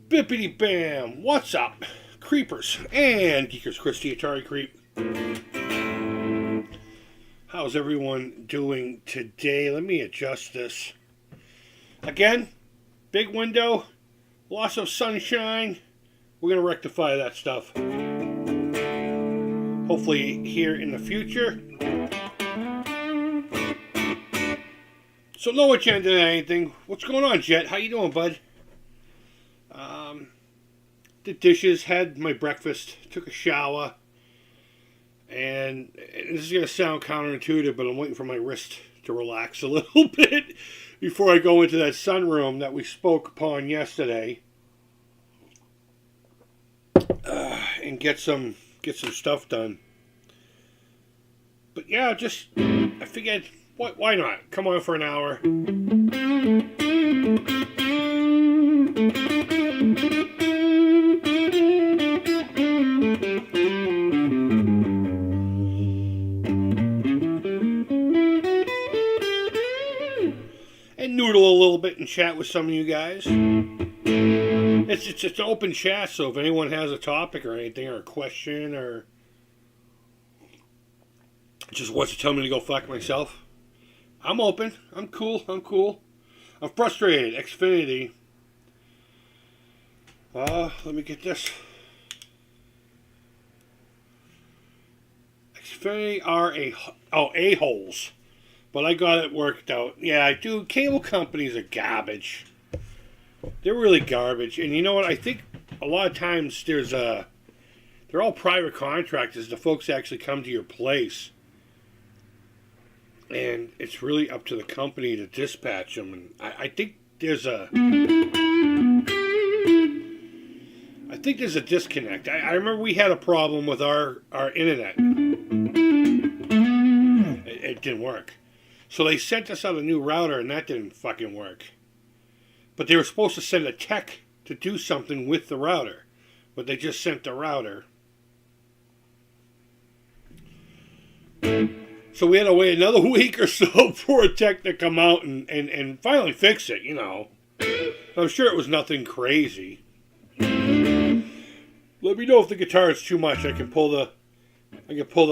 Bippity bam! What's up, creepers and geekers? Chris the Atari Creep. How's everyone doing today? Let me adjust this. Again, big window, loss of sunshine. We're going to rectify that stuff. Hopefully here in the future. So no agenda or anything. What's going on, Jet? How you doing, bud? Did dishes, had my breakfast, took a shower, and this is going to sound counterintuitive, but I'm waiting for my wrist to relax a little bit before I go into that sunroom that we spoke upon yesterday and get some stuff done. But yeah, I figured, why not? Come on for an hour. And noodle a little bit and chat with some of you guys. It's an open chat, so if anyone has a topic or anything or a question or just wants to tell me to go fuck myself, I'm open. I'm cool. I'm frustrated. Xfinity. Let me get this. Xfinity are a-holes. But I got it worked out. Yeah, dude, cable companies are garbage. They're really garbage. And you know what? I think a lot of times they're all private contractors. The folks actually come to your place. And it's really up to the company to dispatch them. And I think there's a disconnect. I remember we had a problem with our internet. It didn't work. So they sent us out a new router, and that didn't fucking work. But they were supposed to send a tech to do something with the router. But they just sent the router. So we had to wait another week or so for a tech to come out and finally fix it, you know. I'm sure it was nothing crazy. Let me know if the guitar is too much. I can pull the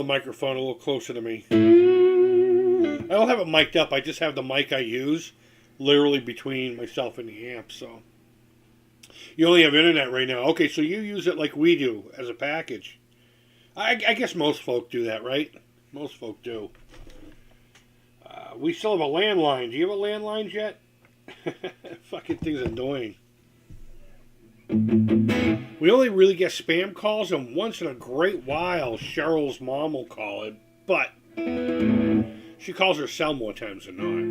microphone a little closer to me. I don't have it mic'd up. I just have the mic I use literally between myself and the amp. So you only have internet right now. Okay, so you use it like we do as a package. I guess most folk do that, right? Most folk do. We still have a landline. Do you have a landline yet? Fucking thing's annoying. We only really get spam calls, and once in a great while, Cheryl's mom will call it, but she calls her cell more times than not.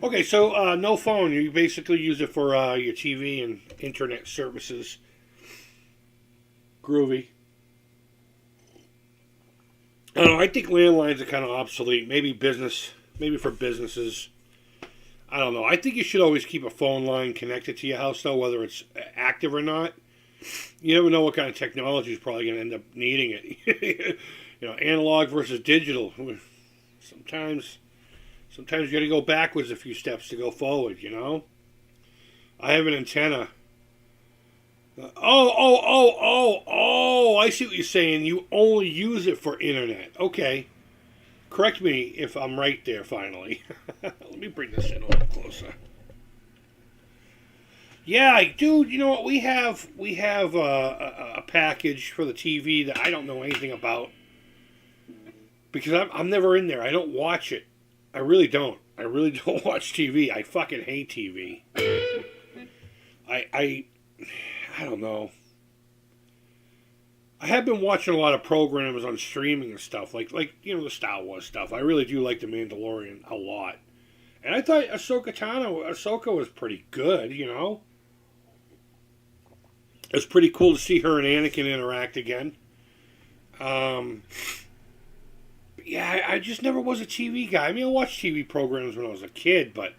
Okay, so no phone. You basically use it for your TV and internet services. Groovy. I don't know. I think landlines are kind of obsolete. Maybe for businesses. I don't know. I think you should always keep a phone line connected to your house, though, whether it's active or not. You never know what kind of technology is probably going to end up needing it. Analog versus digital. Sometimes you got to go backwards a few steps to go forward. You know. I have an antenna. I see what you're saying. You only use it for internet. Okay. Correct me if I'm right there, finally. Let me bring this in a little closer. Yeah, dude, you know what? We have a package for the TV that I don't know anything about. Because I'm never in there. I don't watch it. I really don't. I really don't watch TV. I fucking hate TV. I don't know. I have been watching a lot of programs on streaming and stuff, like the Star Wars stuff. I really do like The Mandalorian a lot. And I thought Ahsoka was pretty good, you know. It was pretty cool to see her and Anakin interact again. yeah, I just never was a TV guy. I mean, I watched TV programs when I was a kid, but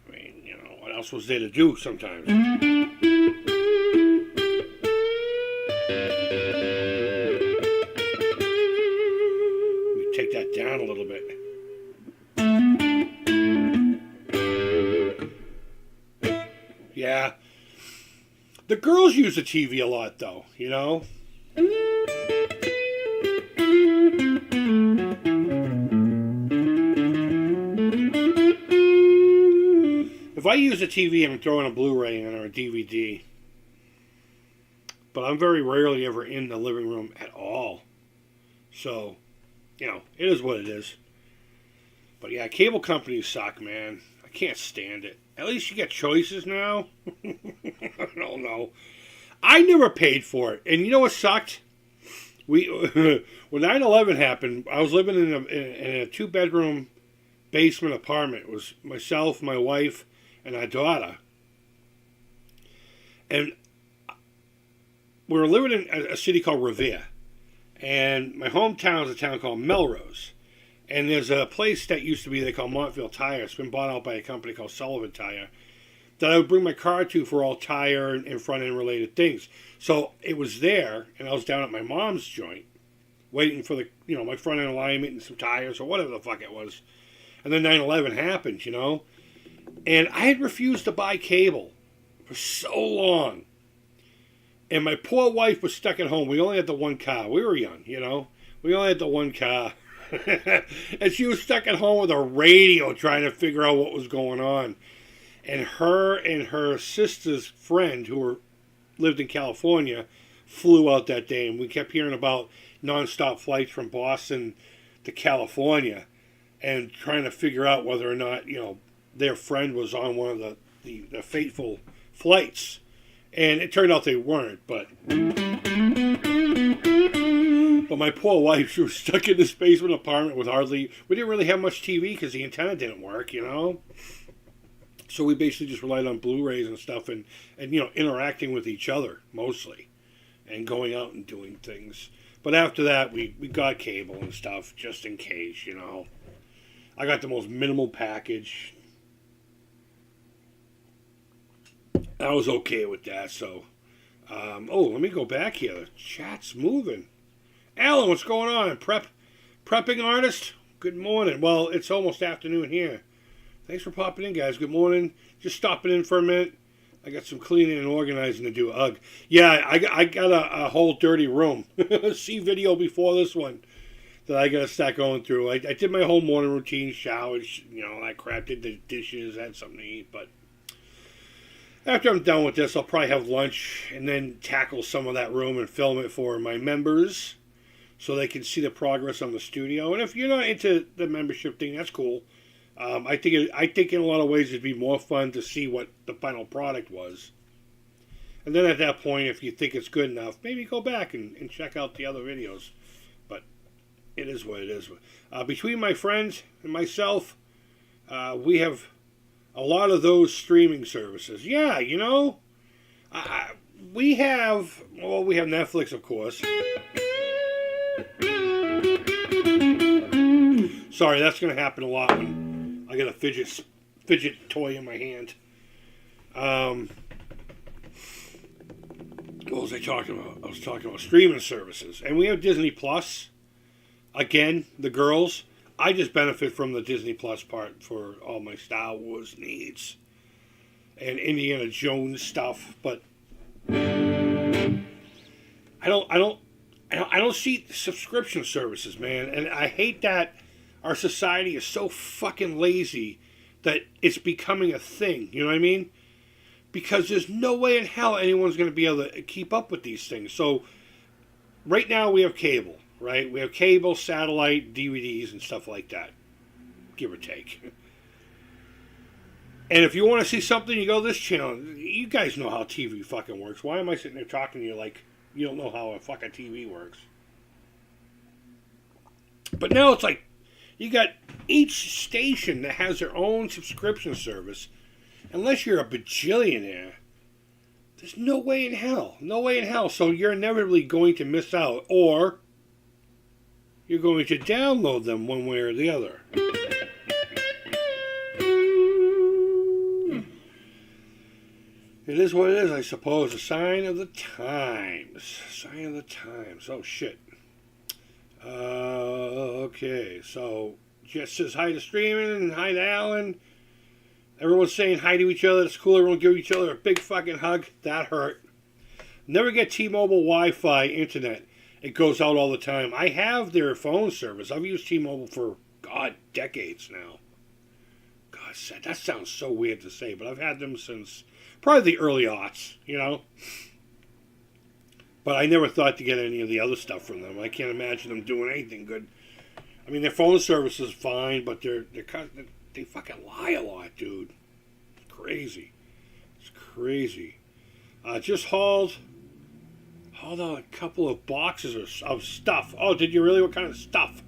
I mean, what else was there to do sometimes? Take that down a little bit. Yeah. The girls use the TV a lot, though, If I use a TV, I'm throwing a Blu-ray in or a DVD. But I'm very rarely ever in the living room at all. So, it is what it is. But yeah, cable companies suck, man. I can't stand it. At least you get choices now. I don't know. I never paid for it. And you know what sucked? When 9/11 happened, I was living in a 2-bedroom basement apartment. It was myself, my wife, and our daughter. And we were living in a city called Revere. And my hometown is a town called Melrose. And there's a place that used to be, they call Montville Tire. It's been bought out by a company called Sullivan Tire, that I would bring my car to for all tire and front end related things. So it was there, and I was down at my mom's joint, waiting for my front end alignment and some tires or whatever the fuck it was. And then 9/11 happened, And I had refused to buy cable for so long. And my poor wife was stuck at home. We only had the one car. We were young, We only had the one car. And she was stuck at home with a radio trying to figure out what was going on. And her sister's friend, who lived in California, flew out that day. And we kept hearing about nonstop flights from Boston to California and trying to figure out whether or not, their friend was on one of the fateful flights. And it turned out they weren't, but my poor wife, she was stuck in this basement apartment with we didn't really have much TV because the antenna didn't work, So we basically just relied on Blu-rays and stuff and interacting with each other mostly and going out and doing things. But after that, we got cable and stuff just in case, I got the most minimal package. I was okay with that, so. Let me go back here. The chat's moving. Alan, what's going on? Prepping artist? Good morning. Well, it's almost afternoon here. Thanks for popping in, guys. Good morning. Just stopping in for a minute. I got some cleaning and organizing to do. Ugh. Yeah, I got a whole dirty room. See video before this one that I got to start going through. I did my whole morning routine, showered, that crap, did the dishes, had something to eat, but after I'm done with this, I'll probably have lunch and then tackle some of that room and film it for my members so they can see the progress on the studio. And if you're not into the membership thing, that's cool. I think in a lot of ways it'd be more fun to see what the final product was. And then at that point, if you think it's good enough, maybe go back and check out the other videos. But it is what it is. Between my friends and myself, we have a lot of those streaming services. Yeah, we have Netflix, of course. Sorry, that's going to happen a lot when I get a fidget toy in my hand. What was I talking about? I was talking about streaming services. And we have Disney Plus. Again, the girls. I just benefit from the Disney Plus part for all my Star Wars needs and Indiana Jones stuff, but I don't see subscription services, man, and I hate that our society is so fucking lazy that it's becoming a thing. You know what I mean? Because there's no way in hell anyone's going to be able to keep up with these things. So right now we have cable. Right? We have cable, satellite, DVDs, and stuff like that. Give or take. And if you want to see something, you go to this channel. You guys know how TV fucking works. Why am I sitting there talking to you like you don't know how a fucking TV works? But now it's like you got each station that has their own subscription service. Unless you're a bajillionaire, there's no way in hell. No way in hell. So you're inevitably going to miss out. Or you're going to download them one way or the other. It is what it is, I suppose. A sign of the times. Sign of the times. Oh, shit. Okay, so Jess says hi to Streaming and hi to Alan. Everyone's saying hi to each other. It's cool. Everyone give each other a big fucking hug. That hurt. Never get T-Mobile Wi-Fi internet. It goes out all the time. I have their phone service. I've used T-Mobile for, God, decades now. God, that sounds so weird to say, but I've had them since probably the early aughts, you know? But I never thought to get any of the other stuff from them. I can't imagine them doing anything good. I mean, their phone service is fine, but they fucking lie a lot, dude. It's crazy. It's crazy. Just hauled out a couple of boxes of stuff. Oh, did you really? What kind of stuff?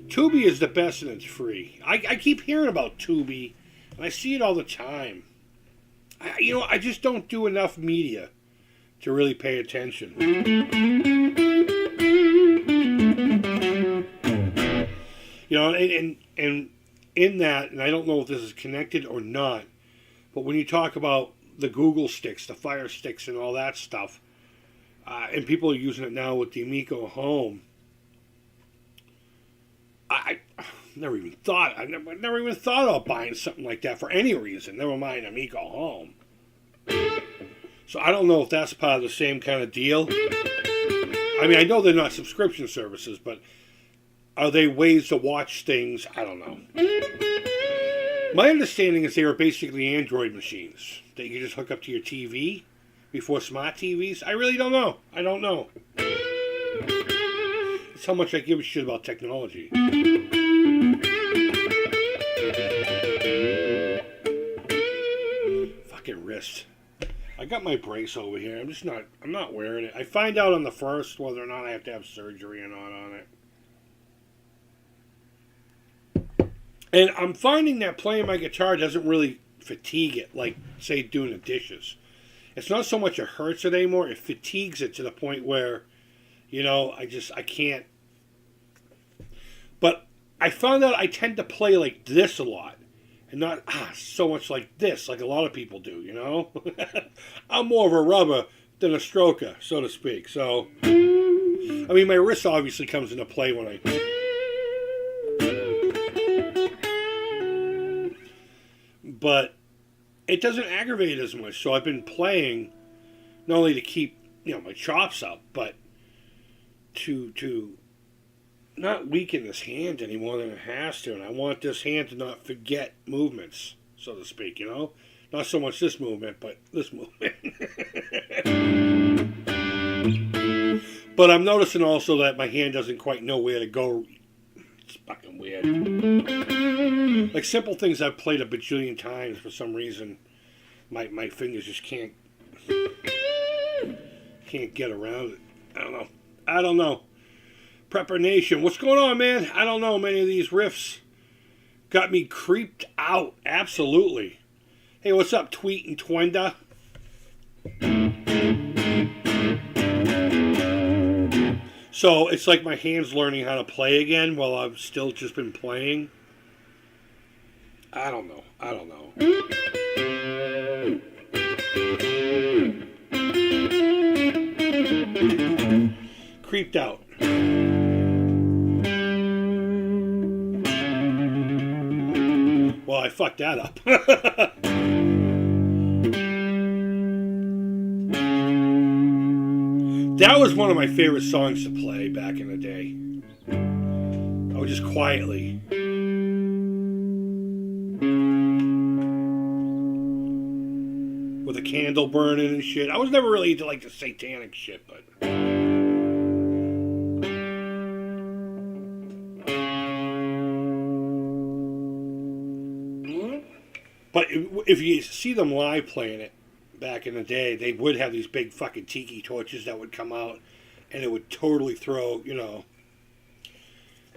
Tubi is the best and it's free. I keep hearing about Tubi, and I see it all the time. I just don't do enough media to really pay attention. You know, and in that, and I don't know if this is connected or not, but when you talk about the Google sticks, the Fire Sticks, and all that stuff, and people are using it now with the Amico Home, I never even thought about buying something like that for any reason. Never mind Amico Home. So I don't know if that's part of the same kind of deal. I mean, I know they're not subscription services, but are they ways to watch things? I don't know. My understanding is they are basically Android machines that you can just hook up to your TV before smart TVs. I really don't know. I don't know. It's how much I give a shit about technology. Fucking wrist. I got my brace over here. I'm not wearing it. I find out on the first whether or not I have to have surgery or not on it. And I'm finding that playing my guitar doesn't really fatigue it, like, say, doing the dishes. It's not so much it hurts it anymore, it fatigues it to the point where, I can't. But I found out I tend to play like this a lot. And not so much like this, like a lot of people do, you know? I'm more of a rubber than a stroker, so to speak. So, I mean, my wrist obviously comes into play when I... But it doesn't aggravate as much. So I've been playing not only to keep, my chops up, but to not weaken this hand any more than it has to. And I want this hand to not forget movements, so to speak, Not so much this movement, but this movement. But I'm noticing also that my hand doesn't quite know where to go. It's fucking weird. Like simple things I've played a bajillion times, for some reason, my fingers just can't get around it. I don't know. Prepper Nation, what's going on, man? I don't know. Many of these riffs got me creeped out. Absolutely. Hey, what's up, Tweet and Twenda? So it's like my hand's learning how to play again while I've still just been playing. I don't know. Creeped out. Well, I fucked that up. That was one of my favorite songs to play back in the day. I would just quietly. With a candle burning and shit. I was never really into like the satanic shit, but... But if you see them live playing it back in the day, they would have these big fucking tiki torches that would come out, and it would totally throw, it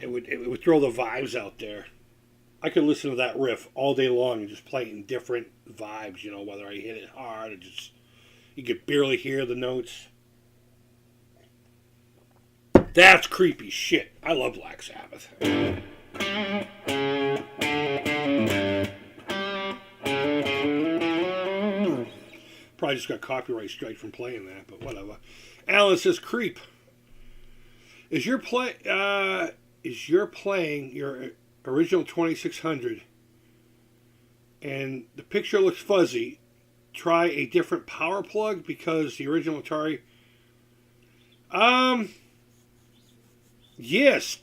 would throw the vibes out there. I could listen to that riff all day long and just play it in different vibes, whether I hit it hard or just, you could barely hear the notes. That's creepy shit. I love Black Sabbath. Probably just got copyright strike from playing that, but whatever. Alan says, "Creep. Is your playing your original 2600 and the picture looks fuzzy? Try a different power plug because the original Atari." Yes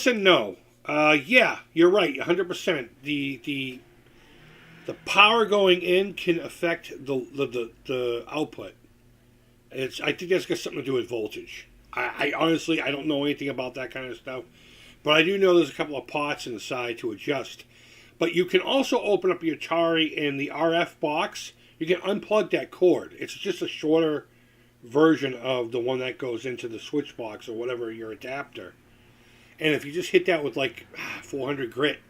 and no. Yeah, you're right, 100%. The power going in can affect the output. I think that's got something to do with voltage. I honestly, I don't know anything about that kind of stuff, but I do know there's a couple of pots inside to adjust. But you can also open up your Atari in the RF box. You can unplug that cord. It's just a shorter version of the one that goes into the switch box or whatever, your adapter. And if you just hit that with like 400 grit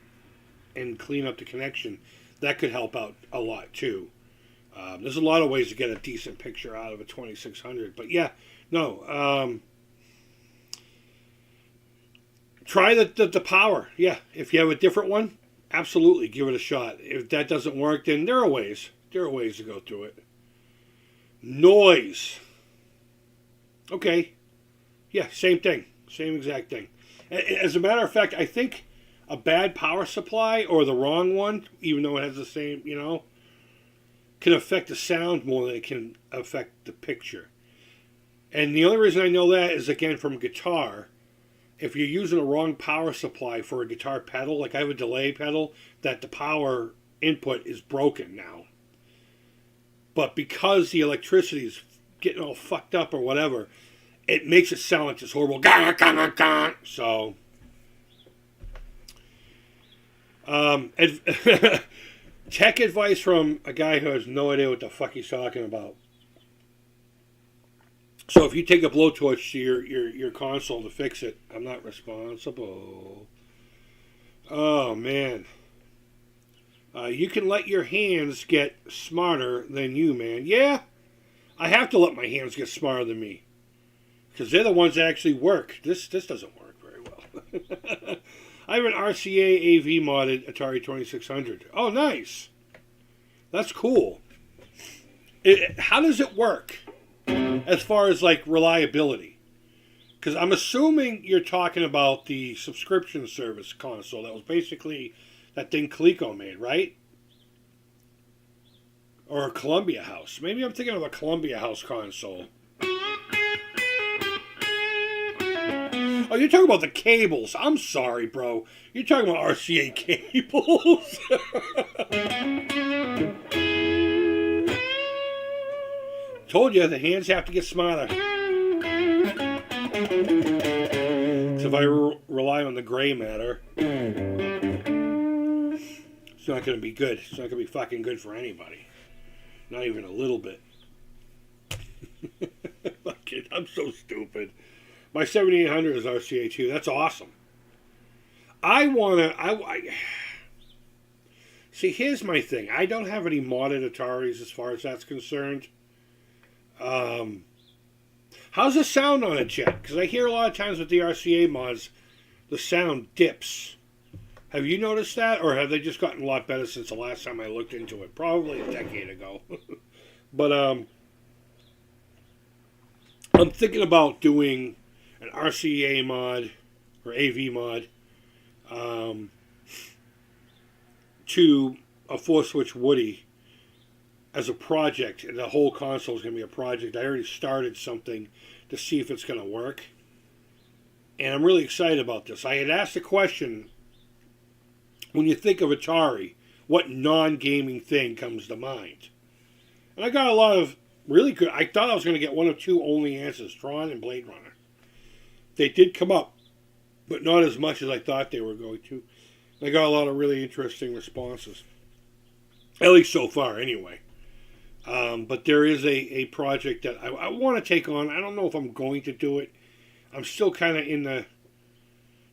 and clean up the connection, that could help out a lot too. There's a lot of ways to get a decent picture out of a 2600. But yeah, no. Try the power. Yeah, if you have a different one, absolutely give it a shot. If that doesn't work, then there are ways. There are ways to go through it. Noise. Okay. Yeah, same thing. Same exact thing. As a matter of fact, I think a bad power supply or the wrong one, even though it has the same, can affect the sound more than it can affect the picture. And the only reason I know that is, again, from guitar. If you're using a wrong power supply for a guitar pedal, like I have a delay pedal, that the power input is broken now. But because the electricity is getting all fucked up or whatever, it makes it sound like this horrible gah, gah, gah. So, tech advice from a guy who has no idea what the fuck he's talking about. So if you take a blowtorch to your console to fix it, I'm not responsible. Oh, man. You can let your hands get smarter than you, man. Yeah, I have to let my hands get smarter than me. Because they're the ones that actually work. This doesn't work very well. I have an RCA AV modded Atari 2600. Oh, nice. That's cool. How does it work as far as, like, reliability? Because I'm assuming you're talking about the subscription service console that was basically that thing Coleco made, right? Or a Columbia House. Maybe I'm thinking of a Columbia House console. Oh, you're talking about the cables. I'm sorry, bro. You're talking about RCA cables. Told you, the hands have to get smarter. So if I rely on the gray matter, it's not going to be good. It's not going to be fucking good for anybody. Not even a little bit. Fuck it, I'm so stupid. My 7800 is RCA too. That's awesome. See, here's my thing. I don't have any modded Ataris as far as that's concerned. How's the sound on it, Jet? Because I hear a lot of times with the RCA mods, the sound dips. Have you noticed that? Or have they just gotten a lot better since the last time I looked into it? Probably a decade ago. But I'm thinking about doing an RCA mod or AV mod to a 4-switch Woody as a project, and the whole console is going to be a project. I already started something to see if it's going to work, and I'm really excited about this. I had asked a question, when you think of Atari, what non-gaming thing comes to mind? And I got a lot of really good, I thought I was going to get one of two only answers, Tron and Blade Runner. They did come up, but not as much as I thought they were going to. I got a lot of really interesting responses. At least so far, anyway. But there is a project that I want to take on. I don't know if I'm going to do it. I'm still kind of in the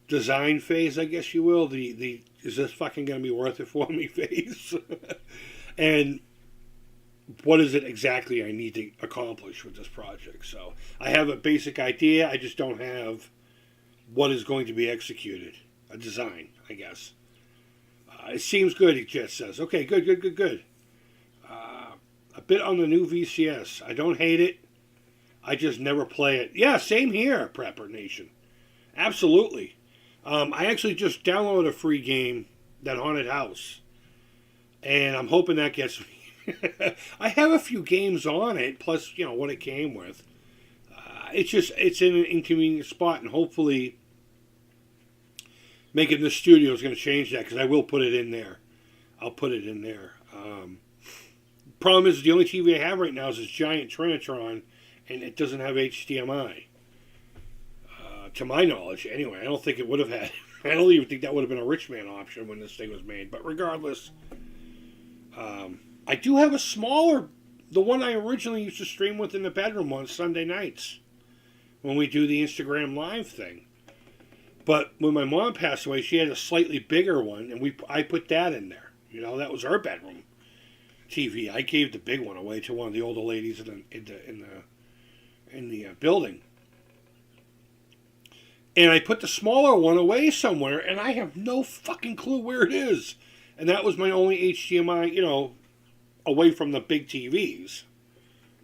design phase, I guess you will. The is this fucking going to be worth it for me phase? And what is it exactly I need to accomplish with this project? So I have a basic idea. I just don't have what is going to be executed. A design, I guess. It seems good, he just says. Okay, good. A bit on the new VCS. I don't hate it. I just never play it. Yeah, same here, Prepper Nation. Absolutely. I actually just downloaded a free game, that Haunted House. And I'm hoping that gets me. I have a few games on it, plus, what it came with. It's in an inconvenient spot, and hopefully making this studio is going to change that, because I will put it in there. I'll put it in there. Problem is, the only TV I have right now is this giant Trinitron, and it doesn't have HDMI. To my knowledge, anyway. I don't think it would have had. I don't even think that would have been a rich man option when this thing was made. But regardless, I do have a smaller, the one I originally used to stream with in the bedroom on Sunday nights when we do the Instagram Live thing. But when my mom passed away, she had a slightly bigger one, and I put that in there. That was her bedroom TV. I gave the big one away to one of the older ladies in the building. And I put the smaller one away somewhere, and I have no fucking clue where it is. And that was my only HDMI, away from the big TVs.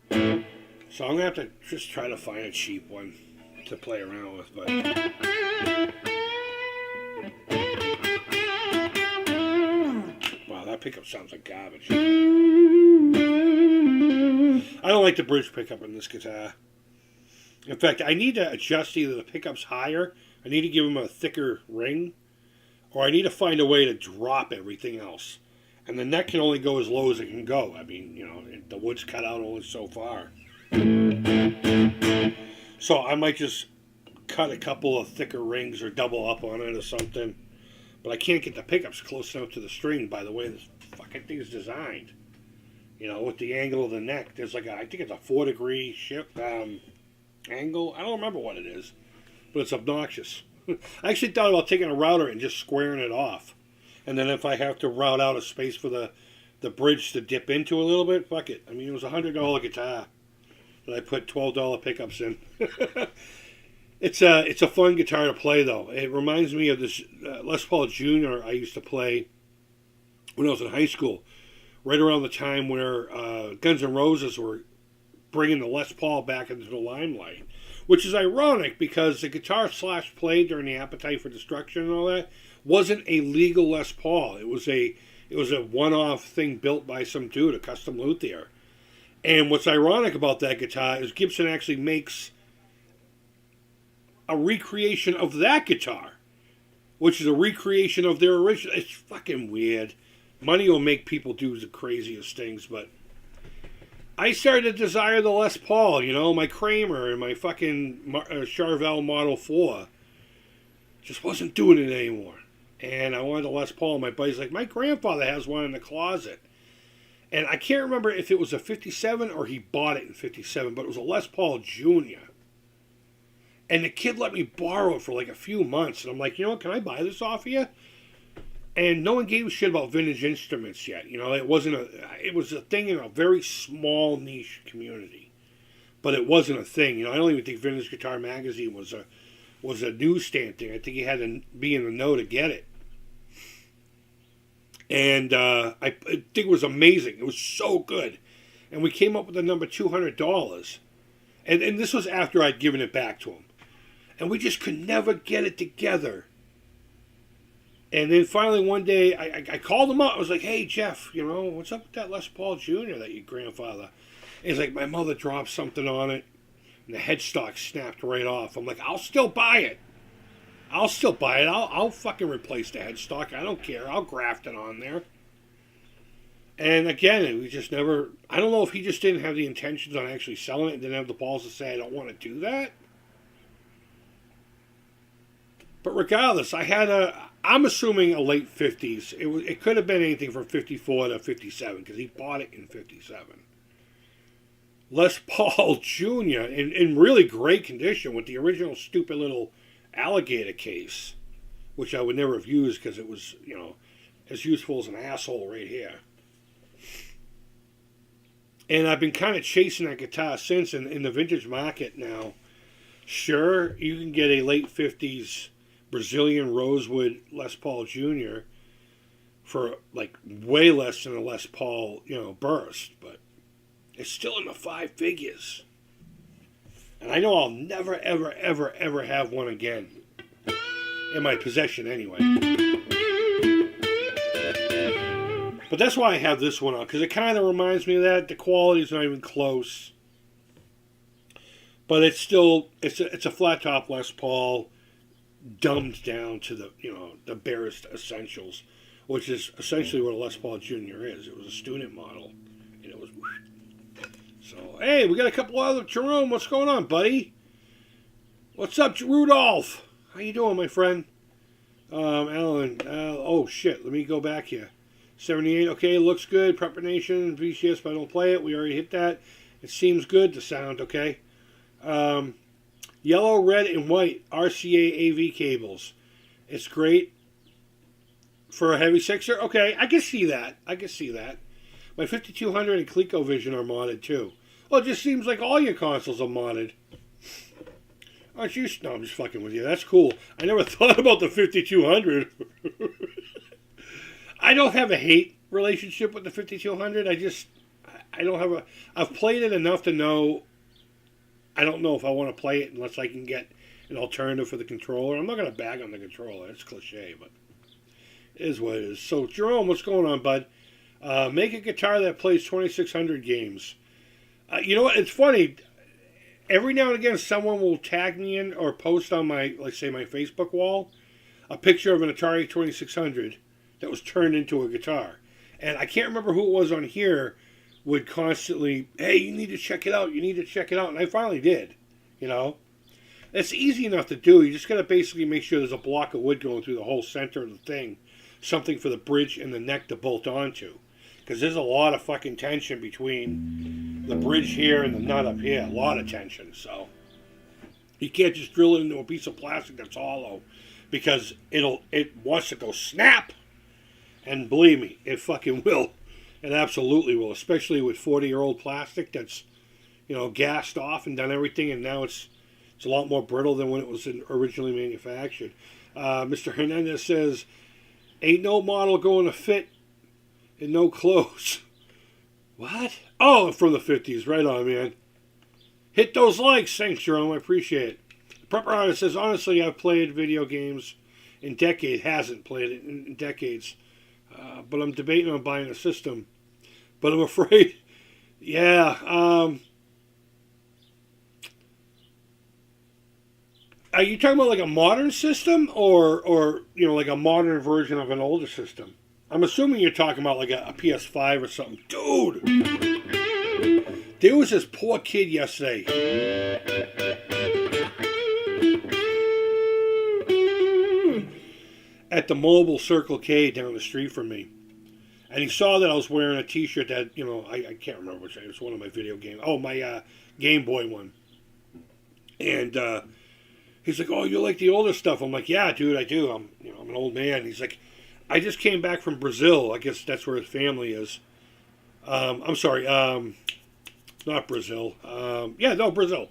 So I'm going to have to just try to find a cheap one to play around with. But wow, that pickup sounds like garbage. I don't like the bridge pickup in this guitar. In fact, I need to adjust either the pickups higher, I need to give them a thicker ring, or I need to find a way to drop everything else. And the neck can only go as low as it can go. I mean, the wood's cut out only so far. So I might just cut a couple of thicker rings or double up on it or something. But I can't get the pickups close enough to the string by the way this fucking thing is designed. With the angle of the neck, there's I think it's a 4-degree shift angle. I don't remember what it is, but it's obnoxious. I actually thought about taking a router and just squaring it off. And then if I have to route out a space for the bridge to dip into a little bit, fuck it. I mean, it was a $100 guitar that I put $12 pickups in. It's a fun guitar to play, though. It reminds me of this Les Paul Jr. I used to play when I was in high school, right around the time where Guns N' Roses were bringing the Les Paul back into the limelight, which is ironic because the guitar Slash played during the Appetite for Destruction and all that wasn't a legal Les Paul. It was a one-off thing built by some dude, a custom luthier. And what's ironic about that guitar is Gibson actually makes a recreation of that guitar, which is a recreation of their original. It's fucking weird. Money will make people do the craziest things, but I started to desire the Les Paul, my Kramer and my fucking Charvel Model 4. Just wasn't doing it anymore. And I wanted the Les Paul. My buddy's like, my grandfather has one in the closet. And I can't remember if it was a 57 or he bought it in 57, but it was a Les Paul Jr. And the kid let me borrow it for a few months. And I'm like, can I buy this off of you? And no one gave a shit about vintage instruments yet. It was a thing in a very small niche community. But it wasn't a thing. I don't even think Vintage Guitar Magazine was a newsstand thing. I think you had to be in the know to get it. And I think it was amazing. It was so good. And we came up with the number $200. And this was after I'd given it back to him. And we just could never get it together. And then finally one day, I called him up. I was like, hey, Jeff, what's up with that Les Paul Jr. that your grandfather? And he's like, my mother dropped something on it, and the headstock snapped right off. I'm like, I'll still buy it. I'll fucking replace the headstock. I don't care. I'll graft it on there. And again, we just never... I don't know if he just didn't have the intentions on actually selling it and didn't have the balls to say, I don't want to do that. But regardless, I'm assuming a late 50s. It could have been anything from 54 to 57 because he bought it in 57. Les Paul Jr. in really great condition with the original stupid little alligator case, which I would never have used because it was, as useful as an asshole right here. And I've been kind of chasing that guitar since in the vintage market now. Sure, you can get a late 50s Brazilian Rosewood Les Paul Jr. for like way less than a Les Paul, burst, but it's still in the five figures. And I know I'll never, ever, ever, ever have one again. In my possession, anyway. But that's why I have this one on, because it kind of reminds me of that. The quality's not even close. But it's still, it's a flat top Les Paul, dumbed down to the barest essentials, which is essentially what a Les Paul Jr. is. It was a student model, and it was. So hey, we got a couple other. Jerome, what's going on, buddy? What's up, Rudolph? How you doing, my friend? Alan. Oh shit, let me go back here. 78. Okay, looks good. Preparation VCS, but I don't play it. We already hit that. It seems good. The sound, okay. Yellow, red, and white RCA AV cables. It's great for a heavy sixer. Okay, I can see that. My 5200 and ColecoVision are modded too. Well, it just seems like all your consoles are modded. Aren't you? No, I'm just fucking with you. That's cool. I never thought about the 5200. I don't have a hate relationship with the 5200. I don't have I've played it enough to know. I don't know if I want to play it unless I can get an alternative for the controller. I'm not going to bag on the controller. It's cliche, but it is what it is. So, Jerome, what's going on, bud? Make a guitar that plays 2600 games. You know what? It's funny. Every now and again, someone will tag me in or post on my, let's say, my Facebook wall, a picture of an Atari 2600 that was turned into a guitar. And I can't remember who it was on here would constantly, hey, you need to check it out. And I finally did, It's easy enough to do. You just got to basically make sure there's a block of wood going through the whole center of the thing. Something for the bridge and the neck to bolt onto. Because there's a lot of fucking tension between the bridge here and the nut up here. A lot of tension. So you can't just drill it into a piece of plastic that's hollow. Because it wants to go snap. And believe me, it fucking will. It absolutely will. Especially with 40-year-old plastic that's, gassed off and done everything. And now it's a lot more brittle than when it was originally manufactured. Mr. Hernandez says, ain't no model going to fit in no clothes. What? Oh, from the 50s. Right on, man. Hit those likes. Thanks, Jerome. I appreciate it. Prepper Artist says, honestly, I've played video games in decades. Hasn't played it in decades. But I'm debating on buying a system. But I'm afraid. Yeah. Are you talking about like a modern system or like a modern version of an older system? I'm assuming you're talking about like a PS5 or something. Dude! There was this poor kid yesterday. At the mobile Circle K down the street from me. And he saw that I was wearing a t-shirt that, I can't remember which it was, one of my video games. Oh, my Game Boy one. And he's like, oh, you like the older stuff? I'm like, yeah, dude, I do. I'm an old man. He's like, I just came back from Brazil. I guess that's where his family is. I'm sorry, not Brazil. Brazil.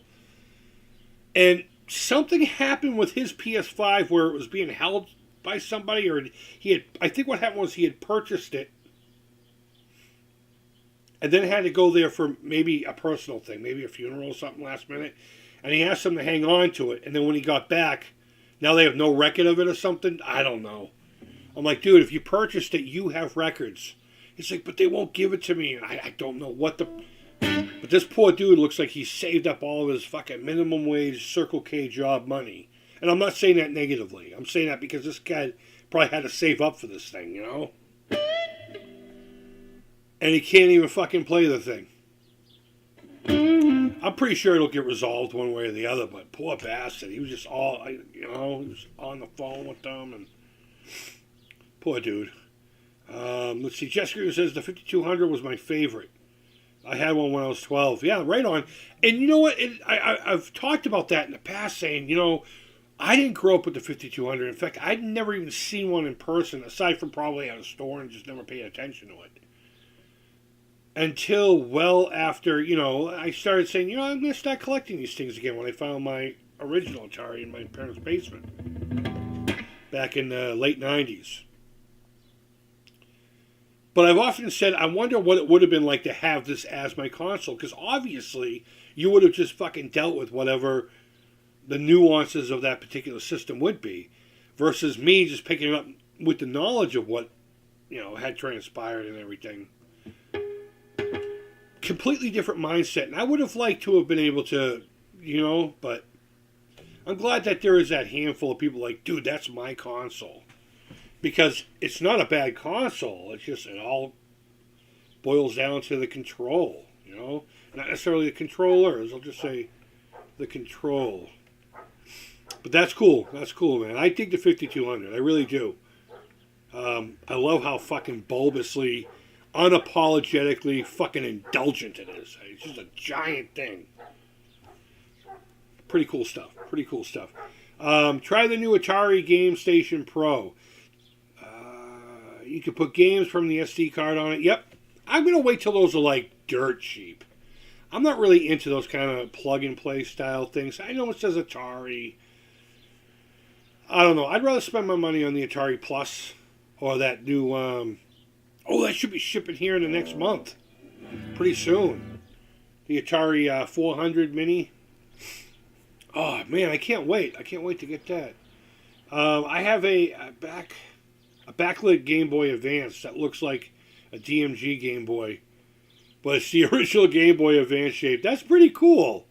And something happened with his PS5 where it was being held by somebody, or I think what happened was he had purchased it and then had to go there for maybe a personal thing, maybe a funeral or something last minute. And he asked them to hang on to it. And then when he got back, now they have no record of it or something. I don't know. I'm like, dude, if you purchased it, you have records. He's like, but they won't give it to me. And I don't know what the... But this poor dude looks like he saved up all of his fucking minimum wage Circle K job money. And I'm not saying that negatively. I'm saying that because this guy probably had to save up for this thing, And he can't even fucking play the thing. I'm pretty sure it'll get resolved one way or the other, but poor bastard. He was just he was on the phone with them, and poor dude. Let's see. Jessica says the 5200 was my favorite. I had one when I was 12. Yeah, right on. And you know what? I've talked about that in the past, saying, I didn't grow up with the 5200. In fact, I'd never even seen one in person, aside from probably at a store, and just never paid attention to it. Until well after, I started saying, I'm going to start collecting these things again when I found my original Atari in my parents' basement back in the late 90s. But I've often said, I wonder what it would have been like to have this as my console. Because obviously, you would have just fucking dealt with whatever the nuances of that particular system would be. Versus me just picking it up with the knowledge of what, had transpired and everything. Completely different mindset. And I would have liked to have been able to, but I'm glad that there is that handful of people like, dude, that's my console. Because it's not a bad console. It's just, it all boils down to the control, Not necessarily the controllers. I'll just say the control. But that's cool. That's cool, man. I dig the 5200. I really do. I love how fucking bulbously, unapologetically fucking indulgent it is. It's just a giant thing. Pretty cool stuff. Pretty cool stuff. Try the new Atari Game Station Pro. You can put games from the SD card on it. Yep. I'm going to wait till those are like dirt cheap. I'm not really into those kind of plug-and-play style things. I know it says Atari. I don't know. I'd rather spend my money on the Atari Plus or that new... that should be shipping here in the next month. Pretty soon. The Atari 400 Mini. Oh, man, I can't wait. I can't wait to get that. I have a backlit Game Boy Advance that looks like a DMG Game Boy, but it's the original Game Boy Advance shape. That's pretty cool.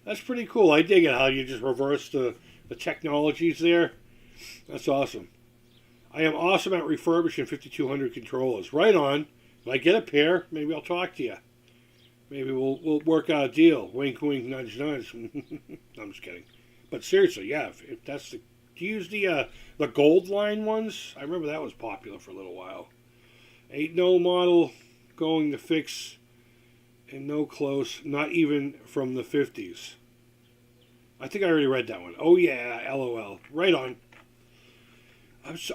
That's pretty cool. I dig it how you just reverse the technologies there. That's awesome. I am awesome at refurbishing 5200 controllers. Right on. If I get a pair, maybe I'll talk to you. Maybe we'll work out a deal. Wink, wink, nudge, nudge. I'm just kidding. But seriously, yeah, if that's the... Do you use the gold line ones? I remember that was popular for a little while. Ain't no model going to fix and no close, not even from the 50s. I think I already read that one. Oh yeah, LOL. Right on.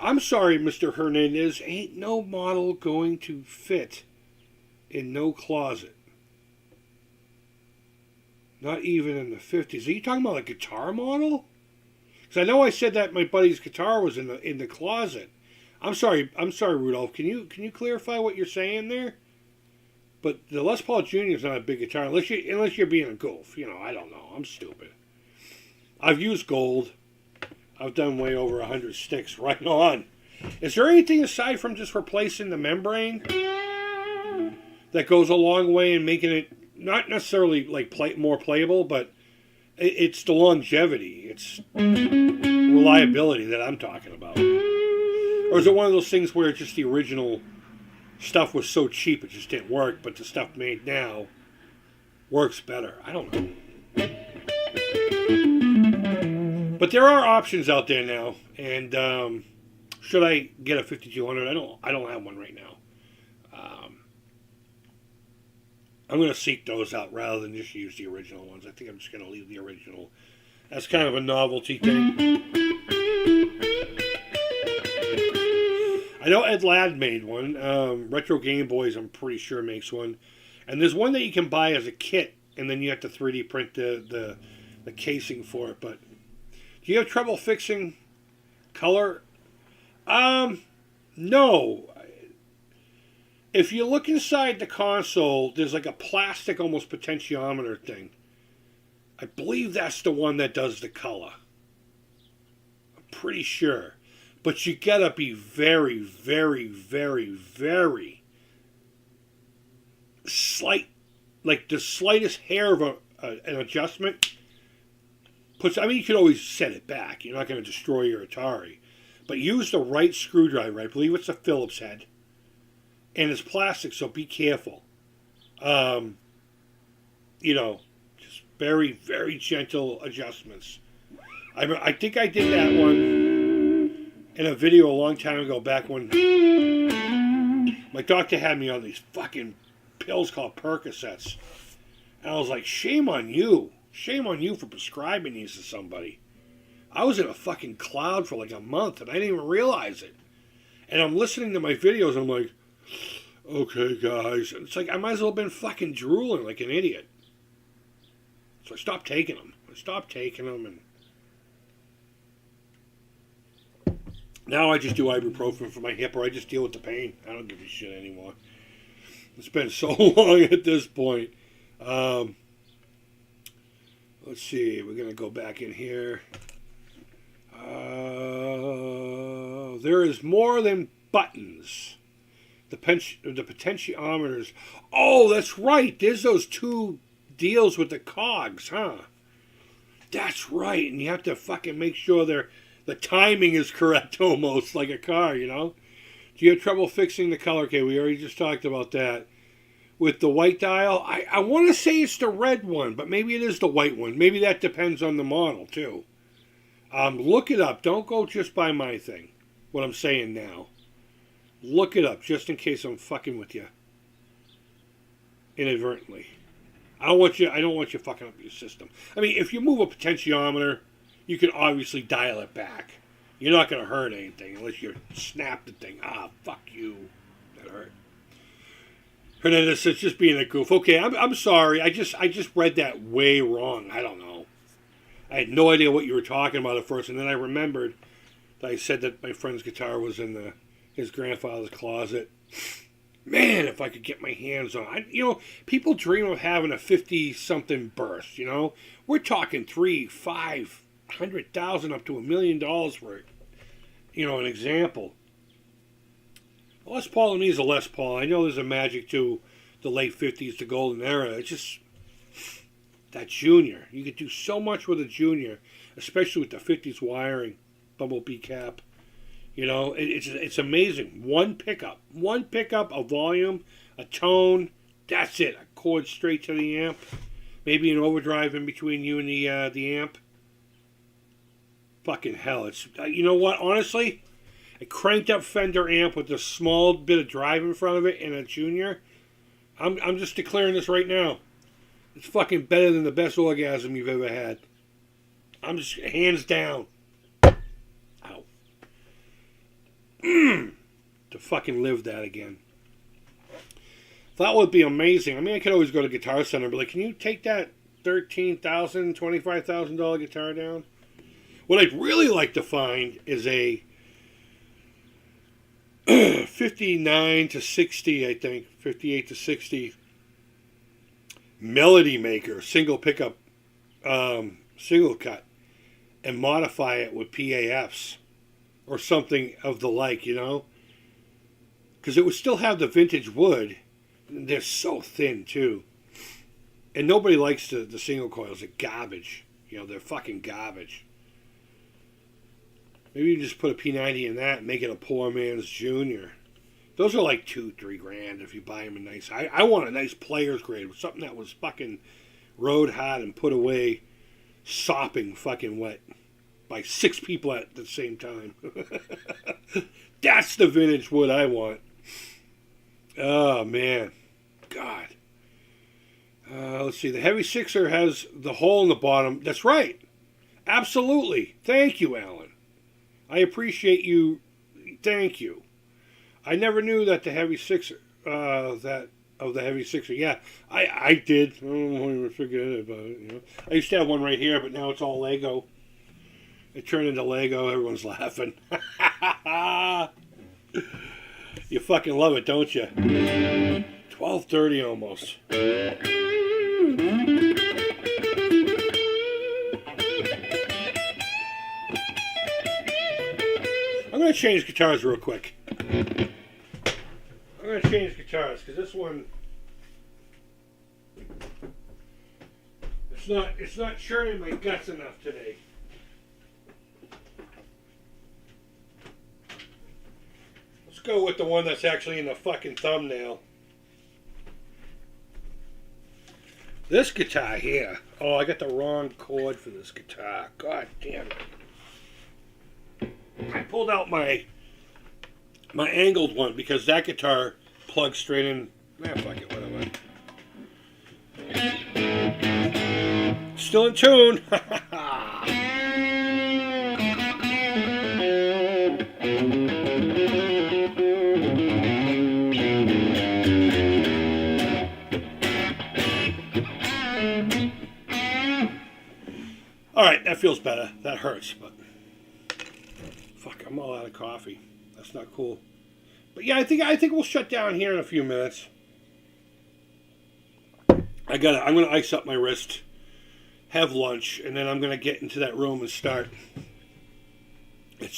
I'm sorry, Mr. Hernandez. Ain't no model going to fit in no closet. Not even in the 50s. Are you talking about a guitar model? Because I know I said that my buddy's guitar was in the closet. I'm sorry, Rudolph. Can you clarify what you're saying there? But the Les Paul Jr. is not a big guitar unless you're being a goof. I don't know. I'm stupid. I've used gold. I've done way over 100 sticks. Right on. Is there anything aside from just replacing the membrane that goes a long way in making it not necessarily like more playable, but it's the longevity, it's reliability that I'm talking about? Or is it one of those things where just the original stuff was so cheap it just didn't work, but the stuff made now works better? I don't know. But there are options out there now, and should I get a 5200? I don't have one right now. I'm going to seek those out rather than just use the original ones. I think I'm just going to leave the original. That's kind of a novelty thing. I know Ed Ladd made one. Retro Game Boys, I'm pretty sure, makes one. And there's one that you can buy as a kit, and then you have to 3D print the casing for it. But do you have trouble fixing color? No. If you look inside the console, there's like a plastic, almost potentiometer thing. I believe that's the one that does the color. I'm pretty sure. But you gotta be very, very, very, very slight. Like the slightest hair of an adjustment. You can always set it back. You're not going to destroy your Atari. But use the right screwdriver. I believe it's a Phillips head. And it's plastic, so be careful. Just very, very gentle adjustments. I think I did that one in a video a long time ago, back when my doctor had me on these fucking pills called Percocets. And I was like, shame on you. Shame on you for prescribing these to somebody. I was in a fucking cloud for like a month, and I didn't even realize it. And I'm listening to my videos, and I'm like, okay, guys. And it's like, I might as well have been fucking drooling like an idiot. So I stopped taking them. And Now I just do ibuprofen for my hip, or I just deal with the pain. I don't give a shit anymore. It's been so long at this point. Let's see. We're going to go back in here. There is more than buttons. The potentiometers. Oh, that's right. There's those two deals with the cogs, huh? That's right. And you have to fucking make sure the timing is correct, almost like a car, you know? Do you have trouble fixing the color? Okay, we already just talked about that. With the white dial, I want to say it's the red one, but maybe it is the white one. Maybe that depends on the model, too. Look it up. Don't go just by my thing, what I'm saying now. Look it up, just in case I'm fucking with you. Inadvertently. I don't want you fucking up your system. I mean, if you move a potentiometer, you can obviously dial it back. You're not going to hurt anything unless you snap the thing. Ah, fuck you. That hurt. Hernandez says, just being a goof. Okay, I'm sorry. I just read that way wrong. I don't know. I had no idea what you were talking about at first, and then I remembered that I said that my friend's guitar was in his grandfather's closet. Man, if I could get my hands on it. People dream of having a 50-something burst, We're talking $300,000, $500,000 up to $1 million for it. An example. A Les Paul to me is a Les Paul. I know there's a magic to the late 50s, the golden era. It's just that Junior. You could do so much with a Junior, especially with the 50s wiring, bumblebee cap. It's amazing. One pickup, a volume, a tone. That's it. A chord straight to the amp. Maybe an overdrive in between you and the amp. Fucking hell! It's you know what? Honestly, a cranked up Fender amp with a small bit of drive in front of it and a Junior. I'm just declaring this right now. It's fucking better than the best orgasm you've ever had. I'm just hands down. To fucking live that again. That would be amazing. I mean, I could always go to Guitar Center and be like, can you take that $13,000, $25,000 guitar down? What I'd really like to find is a 59 to 60, I think, 58 to 60 Melody Maker, single pickup, single cut, and modify it with PAFs. Or something of the like, Because it would still have the vintage wood. They're so thin, too. And nobody likes the single coils. They're garbage. They're fucking garbage. Maybe you just put a P90 in that and make it a poor man's Junior. Those are like $2-3 if you buy them in nice. I want a nice player's grade. Something that was fucking road hot and put away sopping fucking wet. By 6 people at the same time. That's the vintage wood I want. Oh, man. God. Let's see. The Heavy Sixer has the hole in the bottom. That's right. Absolutely. Thank you, Alan. I appreciate you. Thank you. I never knew that the Heavy Sixer, the Heavy Sixer. Yeah, I did. I don't even forget about it. I used to have one right here, but now it's all Lego. It turned into Lego. Everyone's laughing. You fucking love it, don't you? 12:30 almost. I'm going to change guitars real quick. I'm going to change guitars because this one, it's not churning my guts enough today. Let's go with the one that's actually in the fucking thumbnail. This guitar here. Oh, I got the wrong chord for this guitar. God damn it. I pulled out my angled one because that guitar plugs straight in. Fuck it, whatever. Still in tune. Alright, that feels better. That hurts, but fuck I'm all out of coffee. That's not cool. But yeah, I think we'll shut down here in a few minutes. I'm gonna ice up my wrist, have lunch, and then I'm gonna get into that room and start. I'm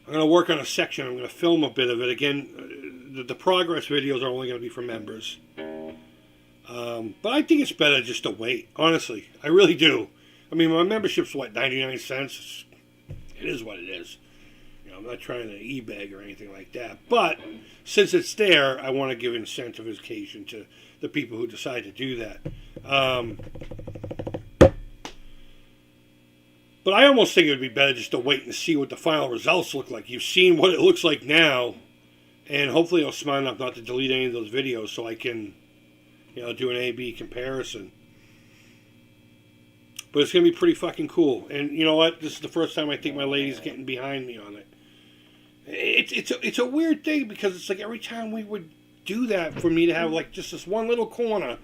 gonna work on a section. I'm gonna film a bit of it again. The progress videos are only gonna be for members. But I think it's better just to wait. Honestly, I really do. I mean, my membership's what, 99 cents. It is what it is. I'm not trying to e-bag or anything like that. But since it's there, I want to give incentivization to the people who decide to do that. But I almost think it would be better just to wait and see what the final results look like. You've seen what it looks like now, and hopefully I'm smart enough not to delete any of those videos so I can, do an A/B comparison. But it's going to be pretty fucking cool. And you know what? This is the first time I think my lady's getting behind me on it. It's a weird thing because it's like every time we would do that for me to have like just this one little corner,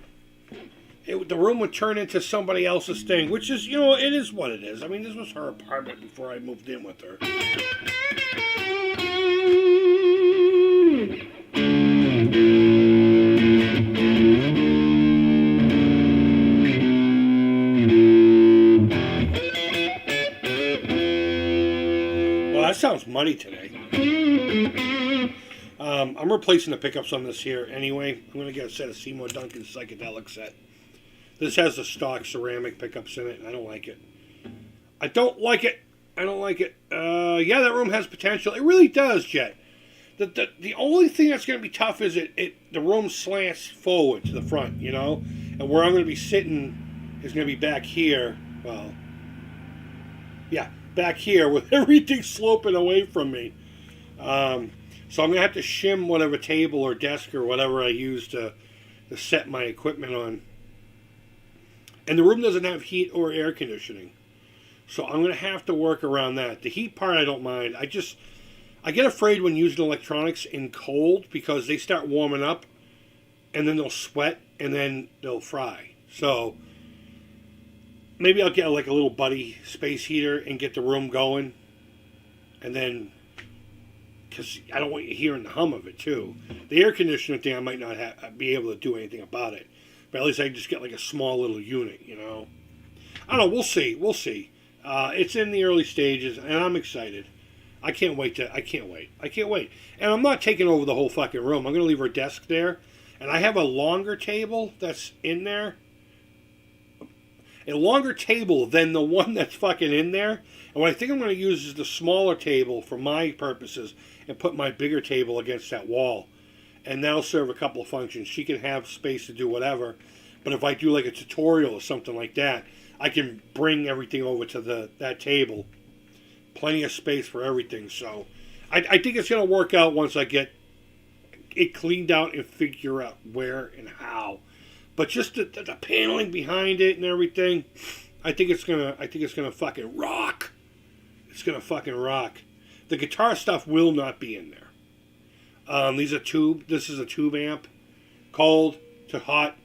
the room would turn into somebody else's thing, which is, it is what it is. I mean, this was her apartment before I moved in with her. Well, that sounds muddy today. I'm replacing the pickups on this here anyway. I'm going to get a set of Seymour Duncan psychedelic set. This has the stock ceramic pickups in it, and I don't like it. I don't like it. Yeah, that room has potential. It really does, Jet. The only thing that's going to be tough is the room slants forward to the front, and where I'm going to be sitting is going to be back here. Well, yeah, back here with everything sloping away from me. So I'm going to have to shim whatever table or desk or whatever I use to set my equipment on. And the room doesn't have heat or air conditioning. So I'm going to have to work around that. The heat part I don't mind. I get afraid when using electronics in cold because they start warming up and then they'll sweat and then they'll fry. So maybe I'll get like a little buddy space heater and get the room going. And then, because I don't want you hearing the hum of it too. The air conditioner thing, I might not be able to do anything about it. But at least I can just get like a small little unit, I don't know, we'll see. It's in the early stages, and I'm excited. I can't wait. And I'm not taking over the whole fucking room. I'm going to leave her desk there. And I have a longer table that's in there. A longer table than the one that's fucking in there. And what I think I'm going to use is the smaller table for my purposes and put my bigger table against that wall. And that'll serve a couple of functions. She can have space to do whatever. But if I do like a tutorial or something like that, I can bring everything over to that table. Plenty of space for everything. So I think it's going to work out once I get it cleaned out and figure out where and how. But just the paneling behind it and everything, I think it's gonna fucking rock. It's gonna fucking rock. The guitar stuff will not be in there. This is a tube amp. Cold to hot.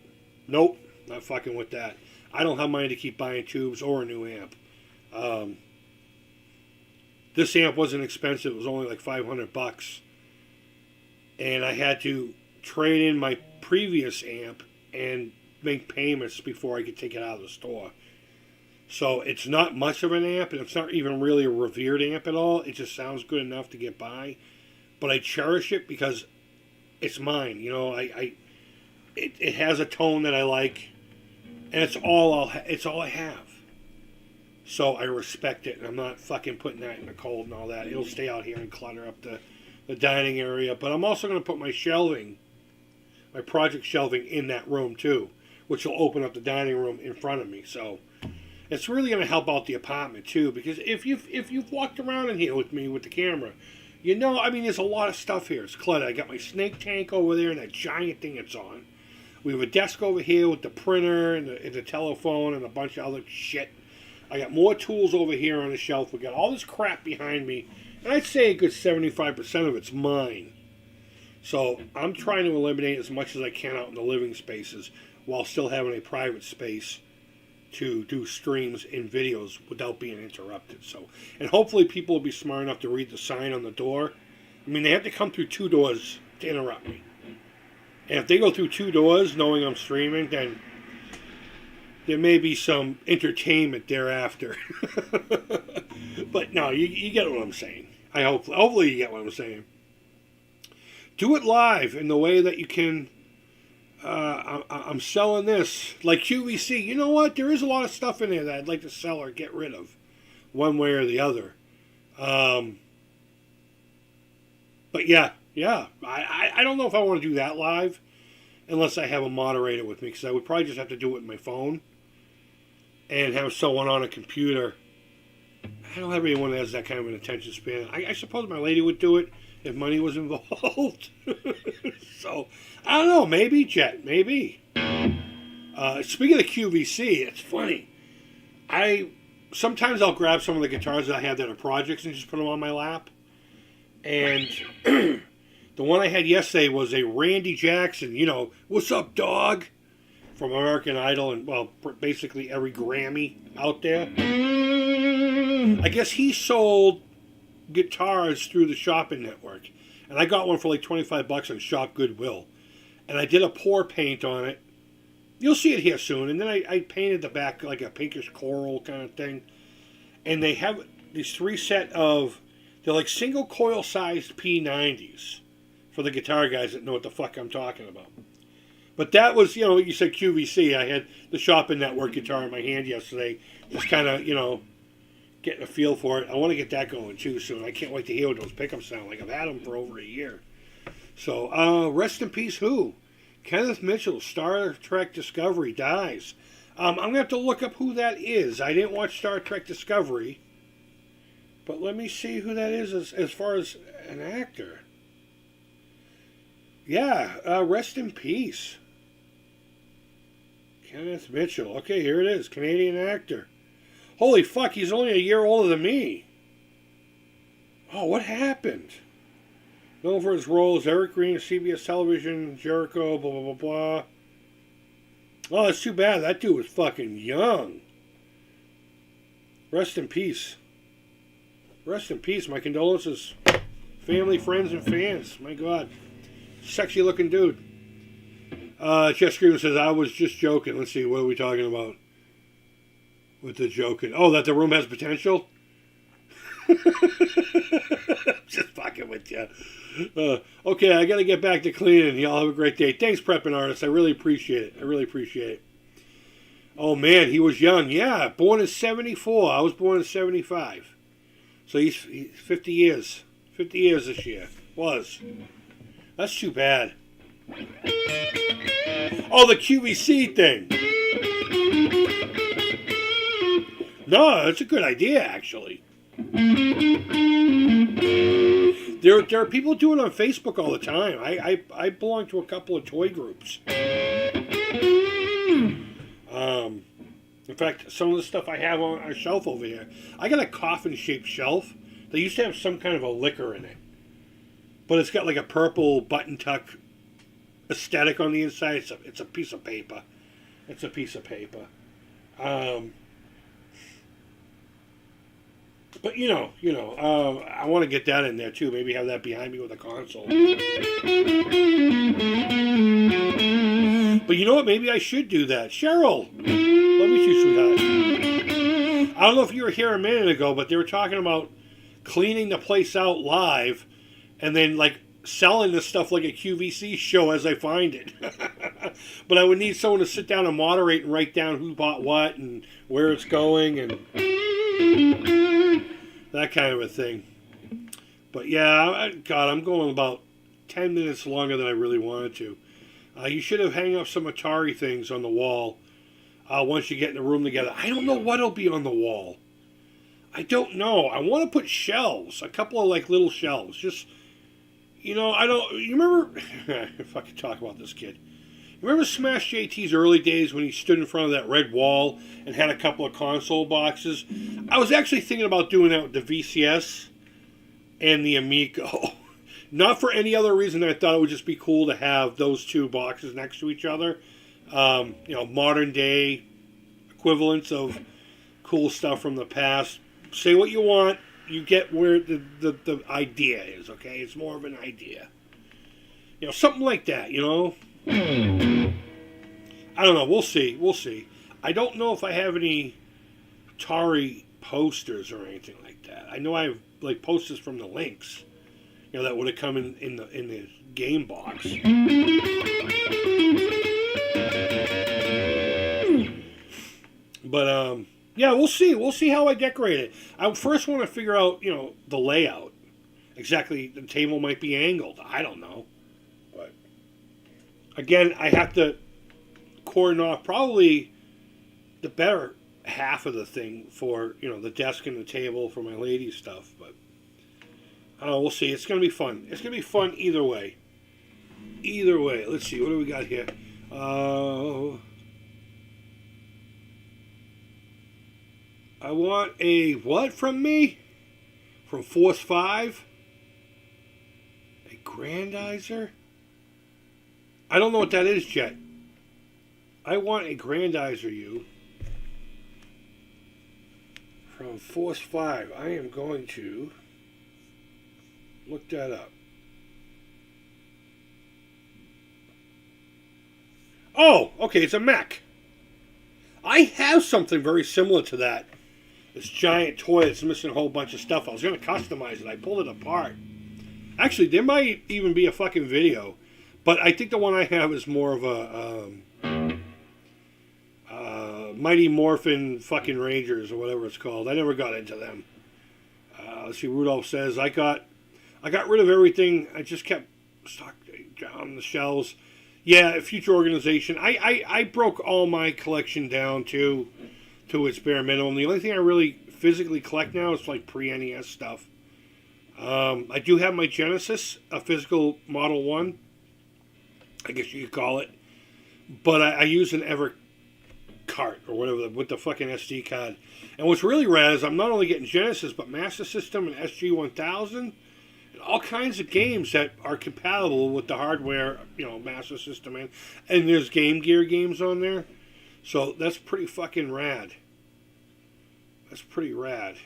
Nope, not fucking with that. I don't have money to keep buying tubes or a new amp. This amp wasn't expensive. It was only like $500. And I had to trade in my previous amp and make payments before I could take it out of the store. So it's not much of an amp, and it's not even really a revered amp at all. It just sounds good enough to get by. But I cherish it because it's mine. It has a tone that I like, and it's all I have. So I respect it, and I'm not fucking putting that in the cold and all that. It'll stay out here and clutter up the dining area. But I'm also going to put my shelving, my project shelving, in that room too, which will open up the dining room in front of me. So it's really going to help out the apartment too, because if you've walked around in here with me with the camera, there's a lot of stuff here. It's cluttered. I got my snake tank over there and that giant thing it's on. We have a desk over here with the printer and the telephone and a bunch of other shit. I got more tools over here on the shelf. We got all this crap behind me, and I'd say a good 75% of it's mine. So I'm trying to eliminate as much as I can out in the living spaces while still having a private space to do streams and videos without being interrupted. So, and hopefully people will be smart enough to read the sign on the door. I mean, they have to come through 2 doors to interrupt me. And if they go through 2 doors knowing I'm streaming, then there may be some entertainment thereafter. But no, you get what I'm saying. Hopefully you get what I'm saying. Do it live in the way that you can. I'm selling this like QVC. You know what? There is a lot of stuff in there that I'd like to sell or get rid of, one way or the other. But yeah. I don't know if I want to do that live, unless I have a moderator with me, because I would probably just have to do it with my phone, and have someone on a computer. I don't have anyone that has that kind of an attention span. I suppose my lady would do it if money was involved. So, I don't know. Maybe, Jet. Maybe. Speaking of QVC, it's funny. Sometimes I'll grab some of the guitars that I have that are projects and just put them on my lap. And the one I had yesterday was a Randy Jackson, what's up, dog? From American Idol and, well, basically every Grammy out there. I guess he sold guitars through the shopping network. And I got one for like $25 on Shop Goodwill. And I did a pour paint on it. You'll see it here soon. And then I painted the back like a pinkish coral kind of thing. And they have these 3 set of, they're like single coil sized P90s for the guitar guys that know what the fuck I'm talking about. But that was, you said QVC. I had the shopping network guitar in my hand yesterday. Just kind of, getting a feel for it. I want to get that going too soon. I can't wait to hear what those pickups sound like. I've had them for over a year. So, rest in peace, who? Kenneth Mitchell, Star Trek Discovery, dies. I'm going to have to look up who that is. I didn't watch Star Trek Discovery. But let me see who that is as far as an actor. Yeah, rest in peace. Kenneth Mitchell. Okay, here it is. Canadian actor. Holy fuck, he's only a year older than me. Oh, what happened? Known for his role as Eric Green, CBS Television, Jericho, blah, blah, blah, blah. Oh, that's too bad. That dude was fucking young. Rest in peace. Rest in peace. My condolences. Family, friends, and fans. My God. Sexy looking dude. Jeff Screamer says, I was just joking. Let's see, what are we talking about with the joking? Oh, that the room has potential? Just fucking with you. Okay, I got to get back to cleaning. Y'all have a great day. Thanks, Prepping Artist. I really appreciate it. Oh, man, he was young. Yeah, born in 74. I was born in 75. So he's 50 years. 50 years this year. Was. That's too bad. Oh, the QVC thing. No, that's a good idea, actually. There are people doing it on Facebook all the time. I belong to a couple of toy groups. In fact, some of the stuff I have on our shelf over here, I got a coffin-shaped shelf. They used to have some kind of a liquor in it. But it's got like a purple button tuck aesthetic on the inside. It's a piece of paper. It's a piece of paper. But I want to get that in there too. Maybe have that behind me with a console. But you know what? Maybe I should do that. Cheryl, love you too, sweetheart. I don't know if you were here a minute ago, but they were talking about cleaning the place out live, and then like selling this stuff like a QVC show as I find it. But I would need someone to sit down and moderate and write down who bought what and where it's going and that kind of a thing. But yeah, God, I'm going about 10 minutes longer than I really wanted to. You should have hung up some Atari things on the wall once you get in the room together. I don't know what'll be on the wall. I don't know. I want to put shelves, a couple of like little shelves. Just, you remember, if I could talk about this kid. Remember Smash JT's early days when he stood in front of that red wall and had a couple of console boxes? I was actually thinking about doing that with the VCS and the Amico. Not for any other reason than I thought it would just be cool to have those two boxes next to each other. Modern day equivalents of cool stuff from the past. Say what you want. You get where the idea is, okay? It's more of an idea. Something like that, I don't know. We'll see. We'll see. I don't know if I have any Atari posters or anything like that. I know I have like posters from the Lynx, that would have come in the game box. But yeah, we'll see. We'll see how I decorate it. I first want to figure out, the layout. Exactly, the table might be angled. I don't know. But again, I have to cordon off probably the better half of the thing for, the desk and the table for my lady's stuff. But we'll see. It's going to be fun. It's going to be fun either way. Either way. Let's see. What do we got here? I want a what from me? From Force 5? A grandizer? I don't know what that is, Jet. I want a grandizer, you. From Force 5. I am going to look that up. Oh, okay, it's a mech. I have something very similar to that. This giant toy that's missing a whole bunch of stuff. I was going to customize it. I pulled it apart. Actually, there might even be a fucking video. But I think the one I have is more of a Mighty Morphin fucking Rangers or whatever it's called. I never got into them. Let's see, Rudolph says, I got rid of everything. I just kept stock on the shelves. Yeah, future organization. I broke all my collection down to its bare minimum. The only thing I really physically collect now is like pre-NES stuff. I do have my Genesis, a physical Model 1. I guess you could call it. But I use an Evercart or whatever with the fucking SD card. And what's really rad is I'm not only getting Genesis, but Master System and SG-1000. And all kinds of games that are compatible with the hardware, Master System. And there's Game Gear games on there. So that's pretty fucking rad. That's pretty rad.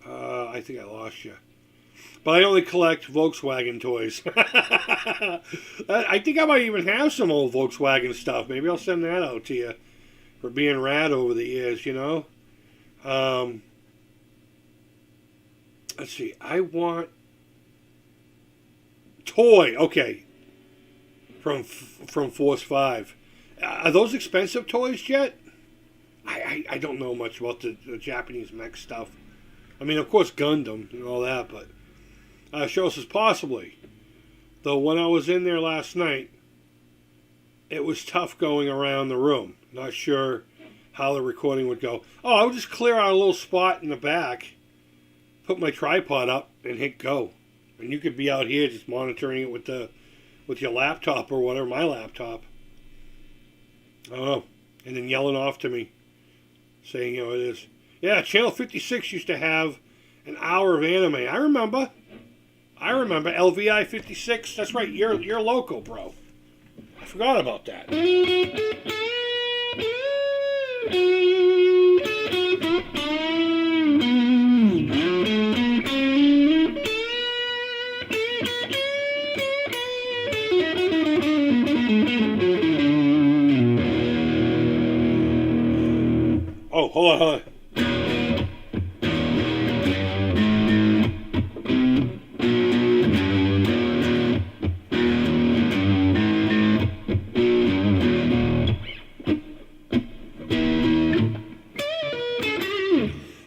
I think I lost you. But I only collect Volkswagen toys. I think I might even have some old Volkswagen stuff. Maybe I'll send that out to you for being rad over the years, Let's see. I want toy. Okay. From Force 5. Are those expensive toys yet? I don't know much about the Japanese mech stuff. I mean, of course, Gundam and all that, but Cheryl says possibly. Though when I was in there last night, it was tough going around the room. Not sure how the recording would go. Oh, I would just clear out a little spot in the back, put my tripod up, and hit go. And you could be out here just monitoring it with your laptop or whatever, my laptop. I don't know. And then yelling off to me, saying, it is. Yeah, Channel 56 used to have an hour of anime. I remember LVI 56. That's right. You're local, bro. I forgot about that. Oh, hold on.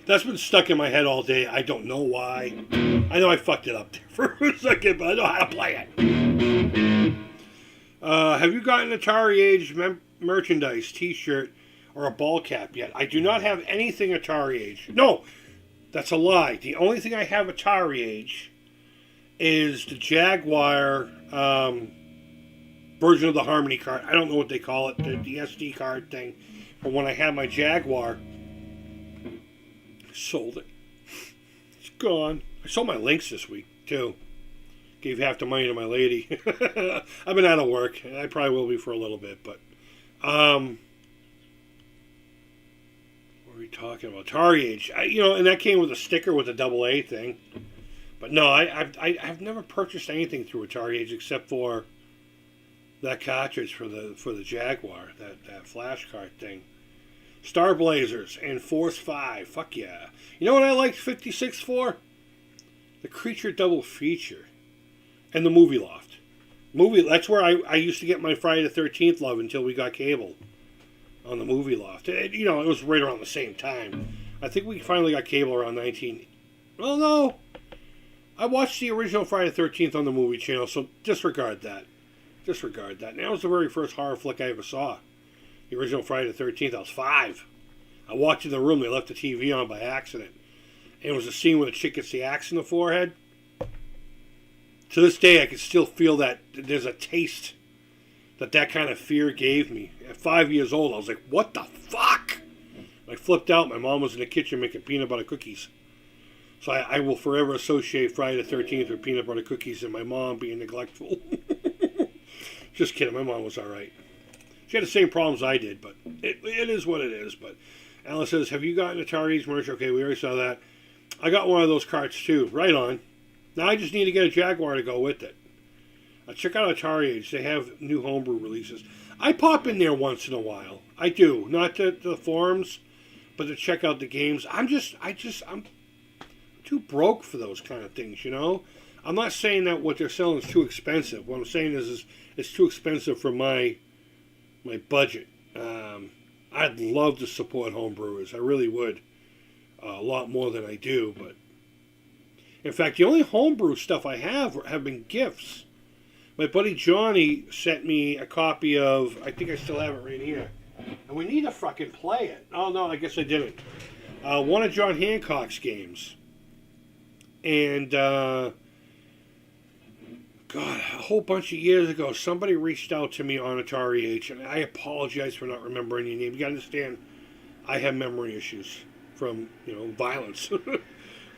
That's been stuck in my head all day. I don't know why. I know I fucked it up there for a second, but I know how to play it. Have you gotten Atari Age merchandise, t-shirt, or a ball cap yet? I do not have anything Atari Age. No, that's a lie. The only thing I have Atari Age is the Jaguar version of the Harmony card. I don't know what they call it, the SD card thing. From when I had my Jaguar. Sold it. It's gone. I sold my Lynx this week, too. Gave half the money to my lady. I've been out of work, and I probably will be for a little bit, but What are we talking about? Atari Age. And that came with a sticker with a double A thing. But no, I've never purchased anything through Atari Age except for that cartridge for the Jaguar, that flash card thing. Star Blazers and Force 5. Fuck yeah. You know what I liked 56 for? The Creature double feature. And the Movie Loft. That's where I used to get my Friday the 13th love until we got cable on the Movie Loft. It was right around the same time. I think we finally got cable around 19... Well, no. I watched the original Friday the 13th on the movie channel, so disregard that. Disregard that. And that was the very first horror flick I ever saw. The original Friday the 13th, I was 5. I watched in the room. They left the TV on by accident. And it was a scene where the chick gets the axe in the forehead. To this day, I can still feel that there's a taste that kind of fear gave me. At 5 years old, I was like, what the fuck? I flipped out. My mom was in the kitchen making peanut butter cookies. So I will forever associate Friday the 13th with peanut butter cookies and my mom being neglectful. Just kidding. My mom was all right. She had the same problems I did, but it is what it is. But Alice says, have you gotten Atari's merch? Okay, we already saw that. I got one of those carts too. Right on. Now I just need to get a Jaguar to go with it. Check out Atari Age. They have new homebrew releases. I pop in there once in a while. I do. Not to the forums, but to check out the games. I'm too broke for those kind of things, I'm not saying that what they're selling is too expensive. What I'm saying is it's too expensive for my budget. I'd love to support homebrewers. I really would. A lot more than I do, but in fact, the only homebrew stuff I have been gifts. My buddy Johnny sent me a copy of, I think I still have it right here, and we need to fucking play it. Oh no, I guess I didn't. One of John Hancock's games. And, God, a whole bunch of years ago, somebody reached out to me on Atari Age, and I apologize for not remembering your name. You gotta understand, I have memory issues from, violence.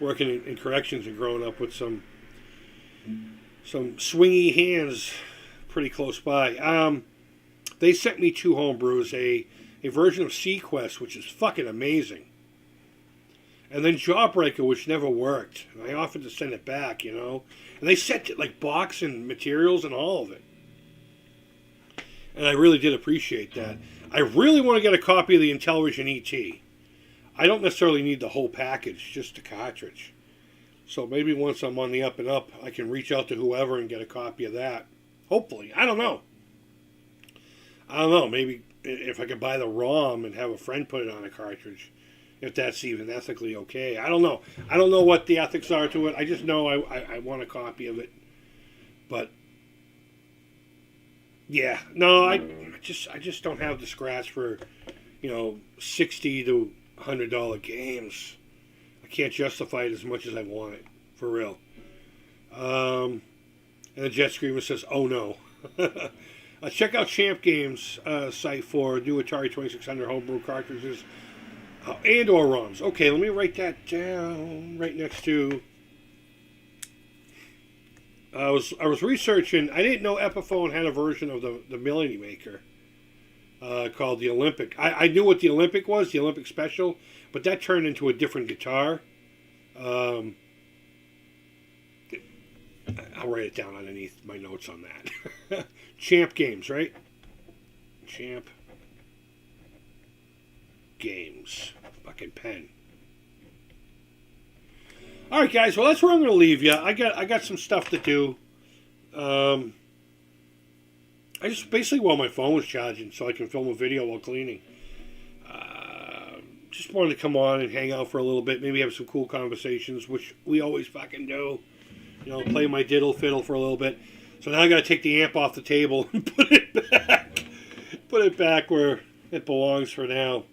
Working in corrections and growing up with some swingy hands pretty close by. They sent me 2 homebrews, a version of Sequest, which is fucking amazing. And then Jawbreaker, which never worked. And I offered to send it back, And they sent it like box and materials and all of it. And I really did appreciate that. I really want to get a copy of the Intellivision ET. I don't necessarily need the whole package, just the cartridge. So maybe once I'm on the up and up, I can reach out to whoever and get a copy of that. Hopefully. I don't know. Maybe if I could buy the ROM and have a friend put it on a cartridge. If that's even ethically okay. I don't know. I don't know what the ethics are to it. I just know I want a copy of it. But, yeah. No, I just don't have the scratch for, $60 to $100 games. I can't justify it as much as I want it. For real. And the Jet Screamer says, oh no. Check out Champ Games site for new Atari 2600 homebrew cartridges. And or ROMs. Okay, let me write that down right next to... I was researching. I didn't know Epiphone had a version of the Melody Maker called the Olympic. I knew what the Olympic was, the Olympic Special, but that turned into a different guitar. I'll write it down underneath my notes on that. Champ Games, right? Champ Games. Fucking pen. All right, guys. Well, that's where I'm going to leave you. I got some stuff to do. I just basically while my phone was charging, so I can film a video while cleaning. Just wanted to come on and hang out for a little bit. Maybe have some cool conversations, which we always fucking do. Play my diddle fiddle for a little bit. So now I got to take the amp off the table and put it back. Put it back where it belongs for now.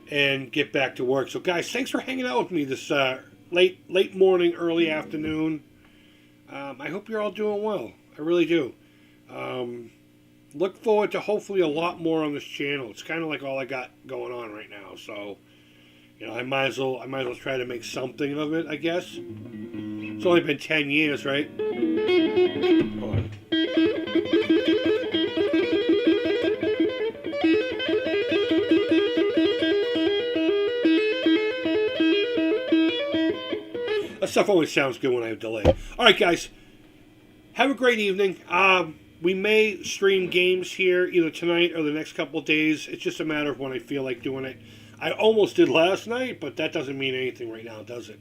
And get back to work. So, guys, thanks for hanging out with me this late morning, early afternoon. I hope you're all doing well. I really do. Look forward to hopefully a lot more on this channel. It's kind of like all I got going on right now. So, I might as well try to make something of it, I guess. It's only been 10 years, right? Hold on. stuff always sounds good when I have delay. All right, guys. Have a great evening. We may stream games here either tonight or the next couple of days. It's just a matter of when I feel like doing it. I almost did last night, but that doesn't mean anything right now, does it?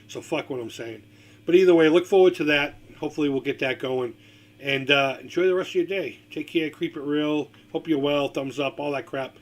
So fuck what I'm saying. But either way, look forward to that. Hopefully we'll get that going. And enjoy the rest of your day. Take care. Keep it real. Hope you're well. Thumbs up. All that crap.